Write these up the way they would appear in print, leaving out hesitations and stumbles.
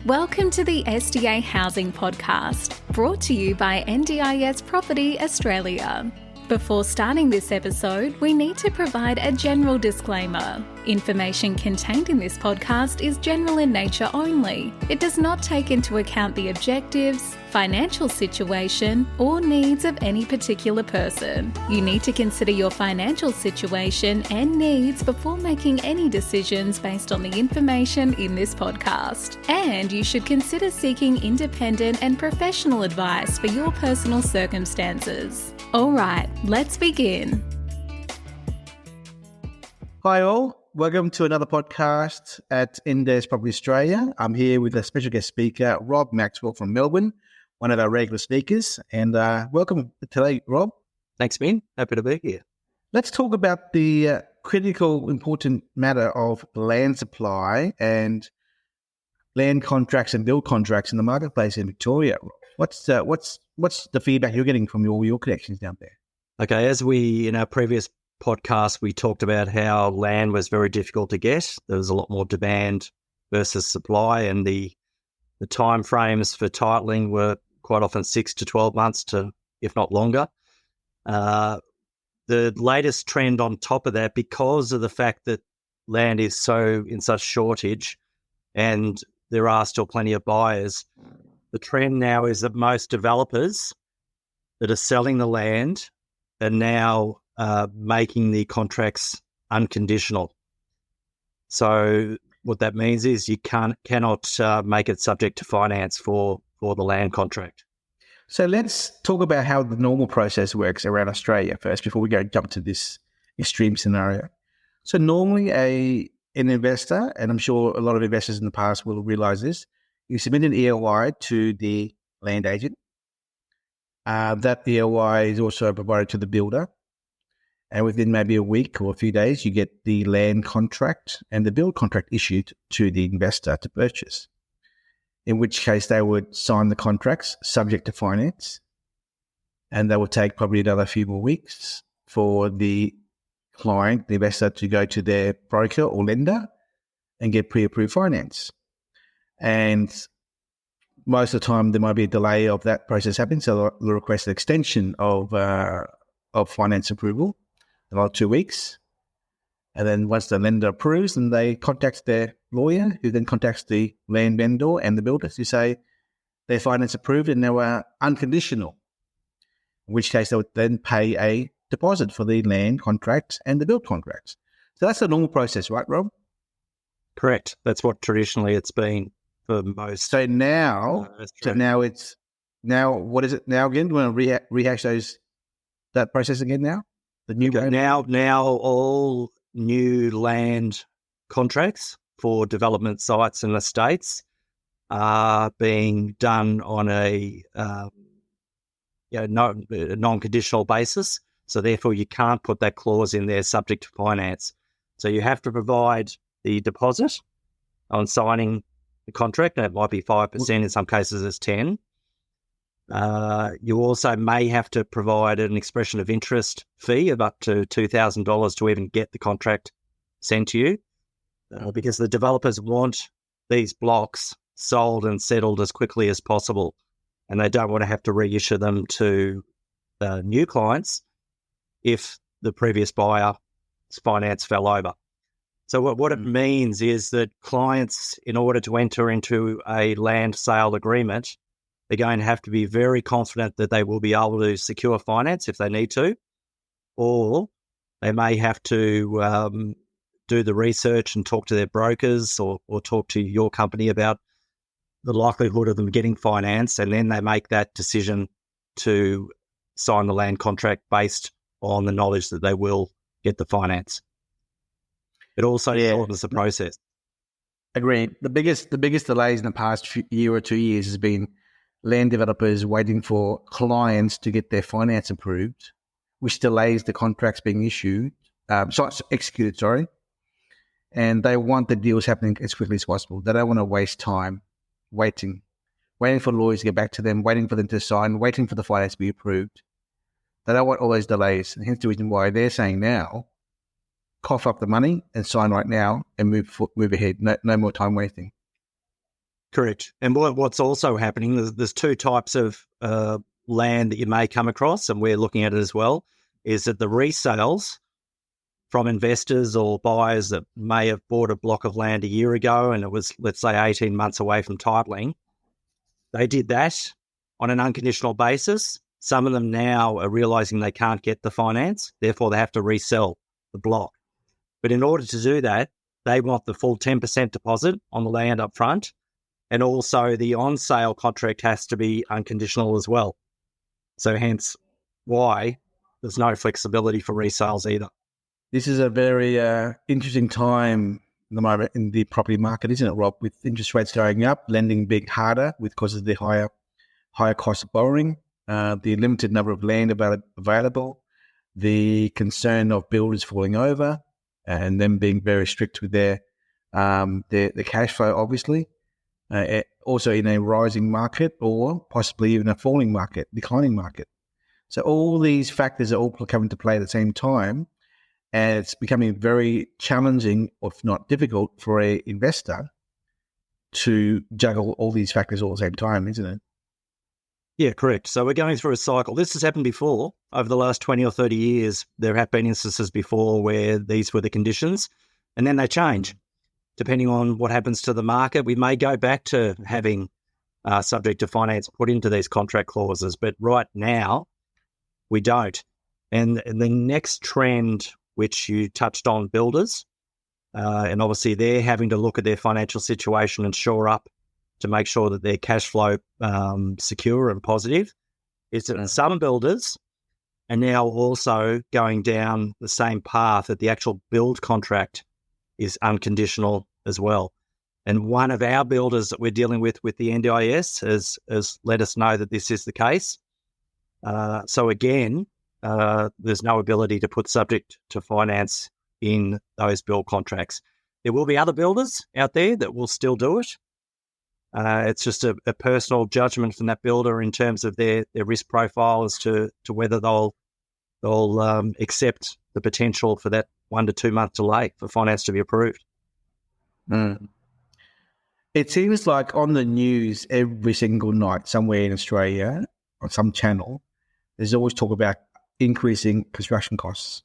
Welcome to the SDA Housing Podcast, brought to you by NDIS Property Australia. Before starting this episode, we need to provide a general disclaimer. Information contained in this podcast is general in nature only. It does not take into account the objectives, financial situation, or needs of any particular person. You need to consider your financial situation and needs before making any decisions based on the information in this podcast. And you should consider seeking independent and professional advice for your personal circumstances. All right, let's begin. Hi all, welcome to another podcast at NDIS Property Australia. I'm here with a special guest speaker, Rob Maxwell from Melbourne, one of our regular speakers. And welcome today, Rob. Thanks, Minh. Happy to be here. Let's talk about the critical, important matter of land supply and land contracts and build contracts in the marketplace in Victoria. What's the feedback you're getting from all your connections down there? Okay, as in our previous podcast, we talked about how land was very difficult to get. There was a lot more demand versus supply, and the time frames for titling were quite often 6 to 12 months to, if not longer. The latest trend on top of that, because of the fact that land is so in such shortage and there are still plenty of buyers, the trend now is that most developers that are selling the land are now making the contracts unconditional. So what that means is you cannot make it subject to finance for the land contract. So let's talk about how the normal process works around Australia first before we jump to this extreme scenario. So normally an investor, and I'm sure a lot of investors in the past will realise this, you submit an EOI to the land agent. That EOI is also provided to the builder. And within maybe a week or a few days, you get the land contract and the build contract issued to the investor to purchase, in which case they would sign the contracts subject to finance. And that would take probably another few more weeks for the client, the investor, to go to their broker or lender and get pre-approved finance. And most of the time, there might be a delay of that process happening, so they'll request an extension of finance approval, about 2 weeks. And then once the lender approves, then they contact their lawyer, who then contacts the land vendor and the builder to say their finance approved and they were unconditional, in which case they would then pay a deposit for the land contract and the build contracts. So that's the normal process, right, Rob? Correct. That's what traditionally it's been for most. So now, what is it now again? Do you want to rehash that process again now? The new now all new land contracts for development sites and estates are being done on a non-conditional basis. So therefore, you can't put that clause in there subject to finance. So you have to provide the deposit on signing the contract. That might be 5%, in some cases it's 10%. You also may have to provide an expression of interest fee of up to $2,000 to even get the contract sent to you, because the developers want these blocks sold and settled as quickly as possible, and they don't want to have to reissue them to new clients if the previous buyer's finance fell over. So what it means is that clients, in order to enter into a land sale agreement, they're going to have to be very confident that they will be able to secure finance if they need to, or they may have to do the research and talk to their brokers or talk to your company about the likelihood of them getting finance, and then they make that decision to sign the land contract based on the knowledge that they will get the finance. It also shortens the process. Agreed. The biggest delays in the past year or 2 years has been land developers waiting for clients to get their finance approved, which delays the contracts being executed. And they want the deals happening as quickly as possible. They don't want to waste time waiting for lawyers to get back to them, waiting for them to sign, waiting for the finance to be approved. They don't want all those delays. And hence the reason why they're saying now, cough up the money and sign right now and move ahead. No more time wasting. Correct. And what's also happening, there's two types of land that you may come across, and we're looking at it as well, is that the resales from investors or buyers that may have bought a block of land a year ago and it was, let's say, 18 months away from titling, they did that on an unconditional basis. Some of them now are realising they can't get the finance, therefore they have to resell the block. But in order to do that, they want the full 10% deposit on the land up front, and also the on-sale contract has to be unconditional as well. So hence why there's no flexibility for resales either. This is a very interesting time at the moment in the property market, isn't it, Rob? With interest rates going up, lending being harder because of the higher cost of borrowing, the limited number of land available, the concern of builders falling over, and them being very strict with their cash flow, obviously. Also in a rising market or possibly even a falling market, declining market. So all these factors are all coming to play at the same time, and it's becoming very challenging, if not difficult, for an investor to juggle all these factors all at the same time, isn't it? Yeah, correct. So we're going through a cycle. This has happened before. Over the last 20 or 30 years, there have been instances before where these were the conditions, and then they change. Depending on what happens to the market, we may go back to having subject to finance put into these contract clauses, but right now we don't. And the next trend, which you touched on, builders, and obviously they're having to look at their financial situation and shore up to make sure that their cash flow secure and positive, is that some builders are now also going down the same path, that the actual build contract is unconditional as well. And one of our builders that we're dealing with the NDIS has let us know that this is the case. So again, there's no ability to put subject to finance in those build contracts. There will be other builders out there that will still do it. It's just a personal judgment from that builder in terms of their risk profile as to whether they'll accept the potential for that 1 to 2 month delay for finance to be approved. Mm. It seems like on the news every single night somewhere in Australia on some channel, there's always talk about increasing construction costs.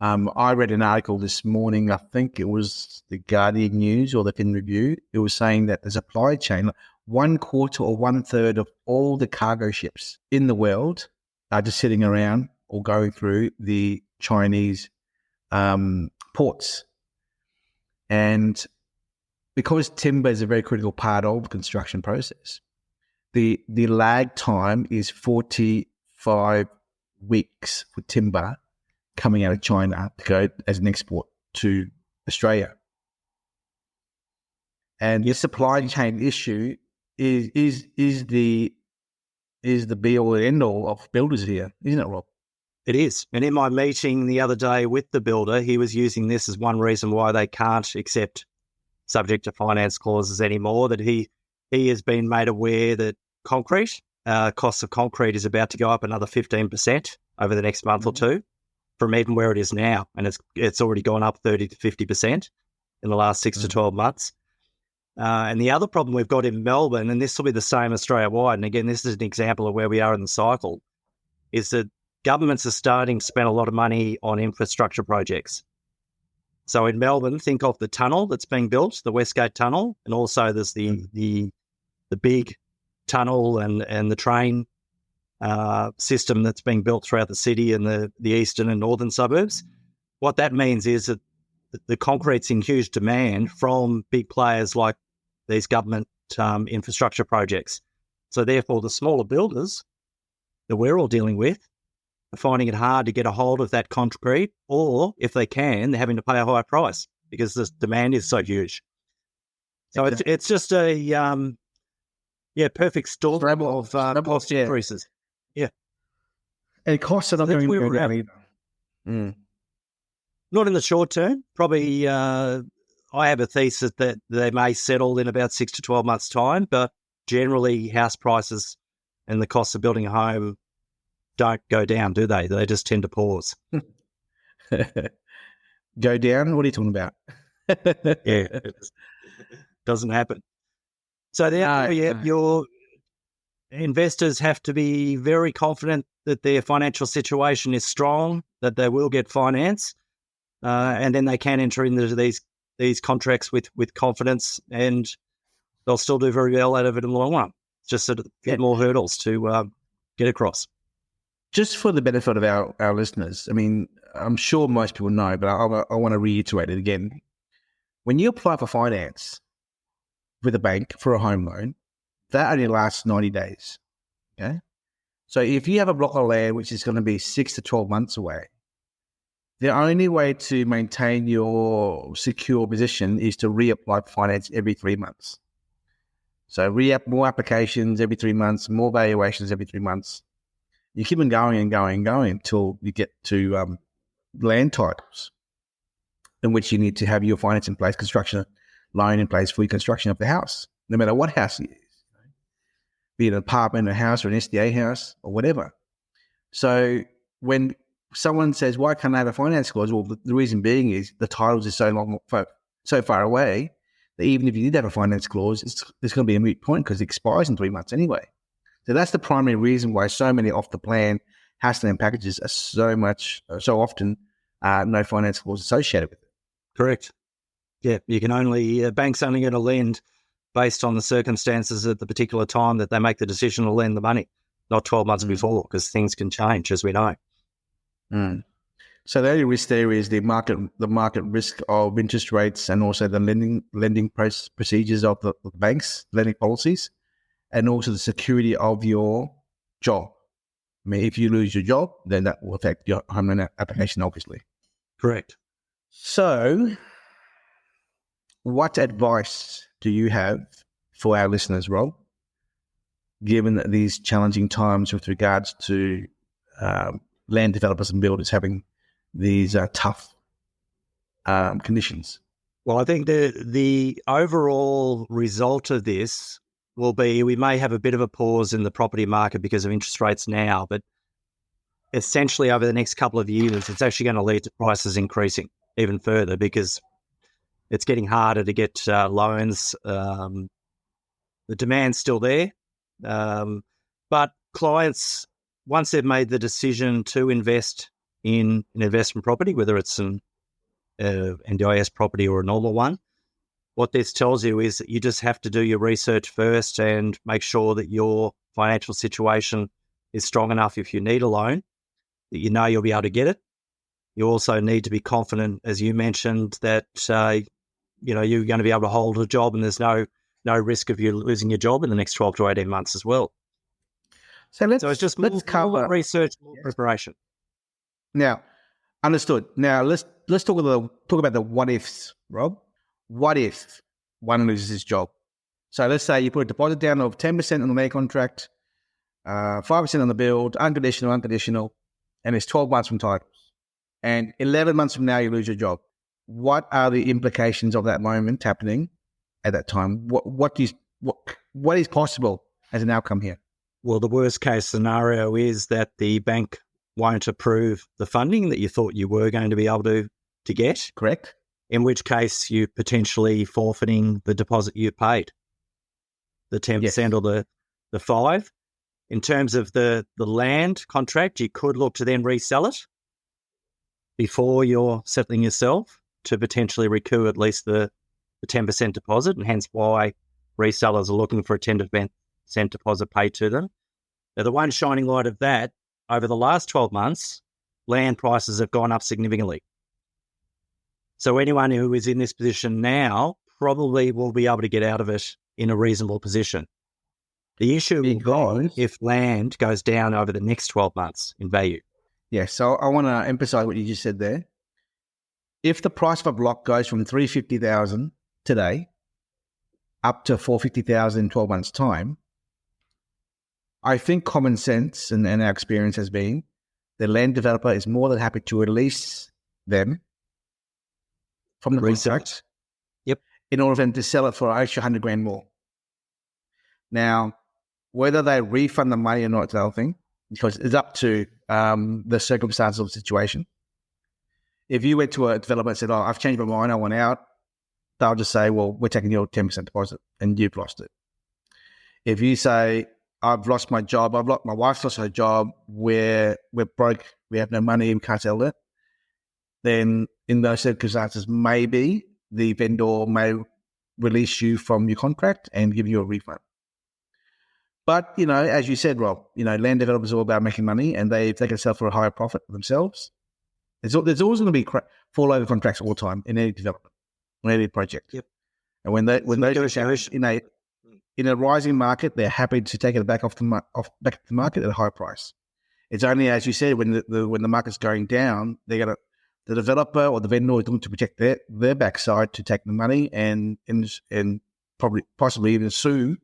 I read an article this morning, I think it was the Guardian News or the Fin Review. It was saying that the supply chain, 1/4 or 1/3 of all the cargo ships in the world are just sitting around or going through the Chinese ports. And because timber is a very critical part of the construction process, the lag time is 45 weeks for timber coming out of China to go as an export to Australia. And the supply chain issue is the be all and end all of builders here, isn't it, Rob? It is. And in my meeting the other day with the builder, he was using this as one reason why they can't accept subject to finance clauses anymore, that he has been made aware that concrete, costs of concrete is about to go up another 15% over the next month or two from even where it is now. And it's already gone up 30 to 50% in the last 6 to 12 months. And the other problem we've got in Melbourne, and this will be the same Australia-wide, and again, this is an example of where we are in the cycle, is that governments are starting to spend a lot of money on infrastructure projects. So in Melbourne, think of the tunnel that's being built, the Westgate Tunnel, and also there's the big tunnel and the train system that's being built throughout the city and the eastern and northern suburbs. What that means is that the concrete's in huge demand from big players like these government infrastructure projects. So therefore, the smaller builders that we're all dealing with are finding it hard to get a hold of that concrete, or if they can, they're having to pay a higher price because the demand is so huge. So it's just a perfect storm of cost increases. Yeah. And costs are not going to go down either. Mm. Not in the short term. Probably I have a thesis that they may settle in about 6 to 12 months' time, but generally house prices and the cost of building a home don't go down, do they? They just tend to pause. Go down? What are you talking about? Yeah, it doesn't happen. So therefore, your investors have to be very confident that their financial situation is strong, that they will get finance, and then they can enter into these contracts with confidence, and they'll still do very well out of it in the long run. Just sort of a few more hurdles to get across. Just for the benefit of our listeners, I mean, I'm sure most people know, but I want to reiterate it again. When you apply for finance with a bank for a home loan, that only lasts 90 days. Okay? So if you have a block of land which is going to be 6 to 12 months away, the only way to maintain your secure position is to reapply for finance every 3 months. So more applications every 3 months, more valuations every 3 months. You keep on going and going and going until you get to land titles, in which you need to have your finance in place, construction loan in place for your construction of the house, no matter what house it is, be it an apartment, a house, or an SDA house, or whatever. So when someone says, why can't I have a finance clause? Well, the reason being is the titles are so far away that even if you did have a finance clause, there's going to be a moot point because it expires in 3 months anyway. So that's the primary reason why so many off-the-plan house land packages are so often no finance clause associated with it. Correct. Yeah, you can only, banks only going to lend based on the circumstances at the particular time that they make the decision to lend the money, not 12 months before, because things can change, as we know. So the only risk there is the market risk of interest rates, and also the lending procedures of the banks, lending policies, and also the security of your job. I mean, if you lose your job, then that will affect your home loan application, obviously. Correct. So what advice do you have for our listeners, Rob, given these challenging times with regards to land developers and builders having these tough conditions? Well, I think the overall result of this will be we may have a bit of a pause in the property market because of interest rates now, but essentially over the next couple of years, it's actually going to lead to prices increasing even further because it's getting harder to get loans. The demand's still there, but clients, once they've made the decision to invest in an investment property, whether it's an NDIS property or a normal one, what this tells you is that you just have to do your research first and make sure that your financial situation is strong enough if you need a loan, that you know you'll be able to get it. You also need to be confident, as you mentioned, that you're going to be able to hold a job and there's no risk of you losing your job in the next 12 to 18 months as well. So let's cover research, more preparation. Now, understood. Now let's talk about the what ifs, Rob. What if one loses his job? So let's say you put a deposit down of 10% on the land contract, 5% on the build, unconditional, and it's 12 months from titles. And 11 months from now, you lose your job. What are the implications of that moment happening at that time? What is possible as an outcome here? Well, the worst case scenario is that the bank won't approve the funding that you thought you were going to be able to get. Correct. In which case you're potentially forfeiting the deposit you paid, the 10% or the 5%. In terms of the land contract, you could look to then resell it before you're settling yourself to potentially recoup at least the 10% deposit, and hence why resellers are looking for a 10% deposit paid to them. Now, the one shining light of that, over the last 12 months, land prices have gone up significantly. So anyone who is in this position now probably will be able to get out of it in a reasonable position. The issue will be if land goes down over the next 12 months in value. Yeah, so I want to emphasize what you just said there. If the price of a block goes from $350,000 today up to $450,000 in 12 months' time, I think common sense and our experience has been the land developer is more than happy to release them from the contract, in order for them to sell it for an extra $100,000 more. Now, whether they refund the money or not is another thing, because it's up to the circumstances of the situation. If you went to a developer and said, I've changed my mind, I want out, they'll just say, well, we're taking your 10% deposit and you've lost it. If you say, I've lost my job, my wife's lost her job, we're broke, we have no money, we can't sell it, then in those circumstances, maybe the vendor may release you from your contract and give you a refund. But, as you said, Rob, land developers are all about making money, and if they can sell for a higher profit for themselves, there's always going to be fall-over contracts all the time in any development, in any project. Yep. And when those in a rising market, they're happy to take it back off the market at a high price. It's only, as you said, when the market's going down, the developer or the vendor is going to protect their backside to take the money and possibly even sue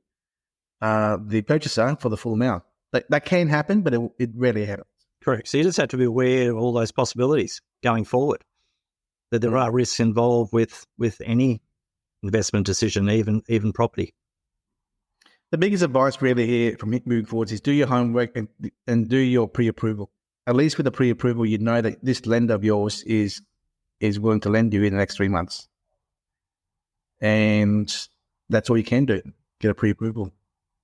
the purchaser for the full amount. That can happen, but it rarely happens. Correct. So you just have to be aware of all those possibilities going forward, that there are risks involved with any investment decision, even property. The biggest advice really here from moving forward is do your homework and do your pre-approval. At least with the pre-approval, you know that this lender of yours is willing to lend you in the next 3 months. And that's all you can do, get a pre-approval.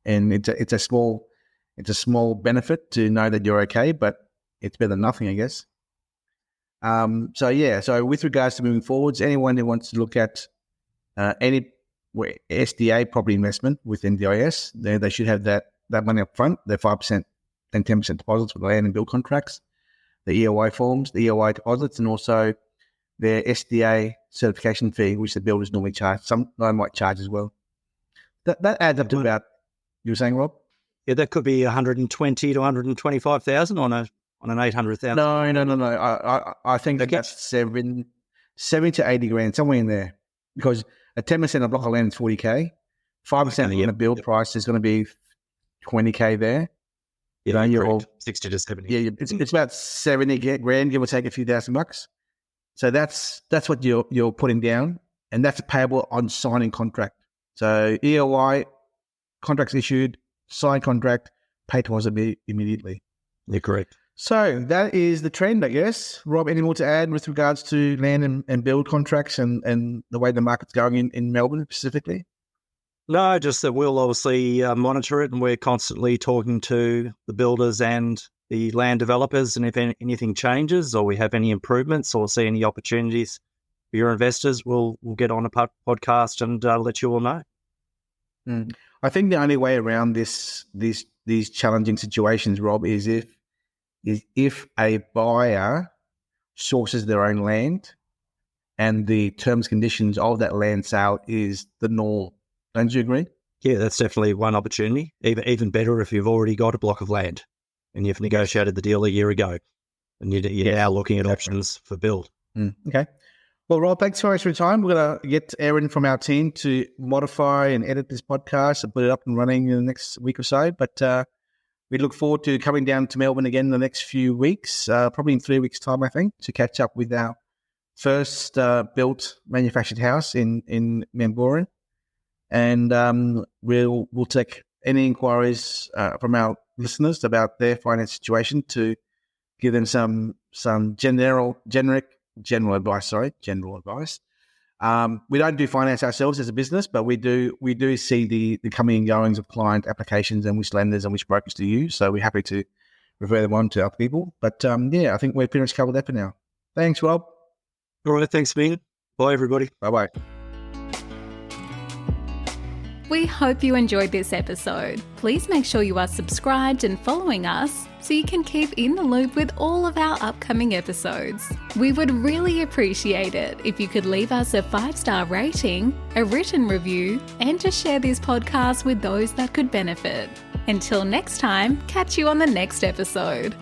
And it's a small benefit to know that you're okay, but it's better than nothing, I guess. So with regards to moving forwards, anyone who wants to look at any SDA property investment with NDIS, they should have that money up front, their 5% and 10% deposits for the land and build contracts, the EOI forms, the EOI deposits, and also their SDA certification fee, which the builders normally charge. Some I might charge as well. That adds up to about, you were saying, Rob? Yeah, that could be 120 to 125,000 on an 800,000. No. I think that's 70 to 80 grand, somewhere in there, because at 10% of block of land is 40K, 5% on the build price is going to be 20K there. You're all 60 to 70. Yeah, it's about 70 grand, give or take a few $1,000. So that's what you're putting down, and that's payable on signing contract. So EOI, contracts issued, signed contract, pay deposit immediately. You're correct. So that is the trend, I guess. Rob, any more to add with regards to land and build contracts and the way the market's going in Melbourne specifically? No, just that we'll obviously monitor it, and we're constantly talking to the builders and the land developers, and if anything changes or we have any improvements or see any opportunities for your investors, we'll get on a podcast and let you all know. I think the only way around these challenging situations, Rob, is if a buyer sources their own land and the terms and conditions of that land sale is the norm. Don't you agree? Yeah, that's definitely one opportunity. Even better if you've already got a block of land and you've negotiated the deal a year ago and you're now looking at options for build. Okay. Well, Rob, thanks very much for your time. We're going to get Erin from our team to modify and edit this podcast and put it up and running in the next week or so. But we look forward to coming down to Melbourne again in the next few weeks, probably in 3 weeks' time, I think, to catch up with our first built manufactured house in Melbourne. And we'll take any inquiries from our listeners about their finance situation to give them some general advice. We don't do finance ourselves as a business, but we do see the coming and goings of client applications and which lenders and which brokers to use. So we're happy to refer them on to other people. But I think we're pretty much covered that for now. Thanks, Rob. All right, thanks, Minh. Bye, everybody. Bye-bye. We hope you enjoyed this episode. Please make sure you are subscribed and following us so you can keep in the loop with all of our upcoming episodes. We would really appreciate it if you could leave us a 5-star rating, a written review, and to share this podcast with those that could benefit. Until next time, catch you on the next episode.